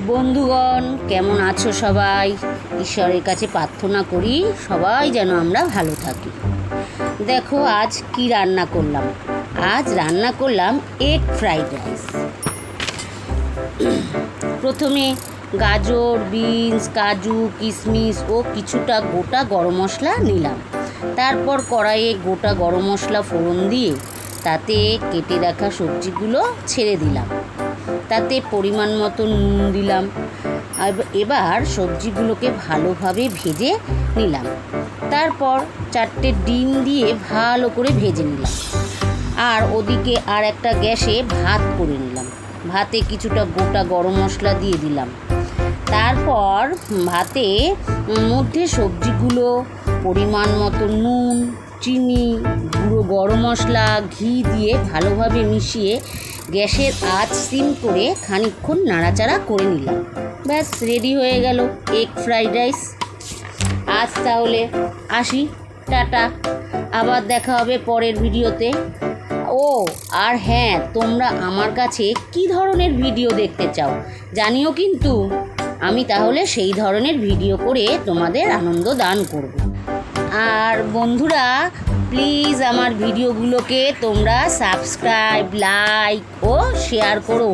বন্ধুগণ, কেমন আছো সবাই? ঈশ্বরের কাছে প্রার্থনা করি সবাই যেন আমরা ভালো থাকি। দেখো আজ কি রান্না করলাম। আজ রান্না করলাম এগ ফ্রাইড রাইস। প্রথমে গাজর, বিনস, কাজু, কিশমিশ ও কিছুটা গোটা গরম মশলা নিলাম। তারপর কড়াইয়ে গোটা গরম মশলা ফোড়ন দিয়ে তাতে কেটে রাখা সবজিগুলো ছেড়ে দিলাম। তাতে পরিমাণ মতো নুন দিলাম। এবার সবজিগুলোকে ভালোভাবে ভেজে নিলাম। তারপর 4টে ডিম দিয়ে ভালো করে ভেজে নিলাম। আর ওদিকে আর একটা গ্যাসে ভাত করে নিলাম। ভাতে কিছুটা গোটা গরম মশলা দিয়ে দিলাম। তারপর ভাতে মধ্যে সবজিগুলো, পরিমাণ মতো নুন, চিনি, গুঁড়ো গরম মশলা, ঘি দিয়ে ভালোভাবে মিশিয়ে গ্যাসের আঁচ সিম করে খানিকক্ষণ নাড়াচাড়া করে নিলাম। ব্যাস রেডি হয়ে গেল এগ ফ্রাইড রাইস। আজ তাহলে আসি, টাটা। আবার দেখা হবে পরের ভিডিওতে। ও আর হ্যাঁ, তোমরা আমার কাছে কী ধরনের ভিডিও দেখতে চাও জানিও কিন্তু। আমি তাহলে সেই ধরনের ভিডিও করে তোমাদের আনন্দ দান করব। আর বন্ধুরা, প্লিজ আমার ভিডিওগুলোকে তোমরা সাবস্ক্রাইব, লাইক ও শেয়ার করো।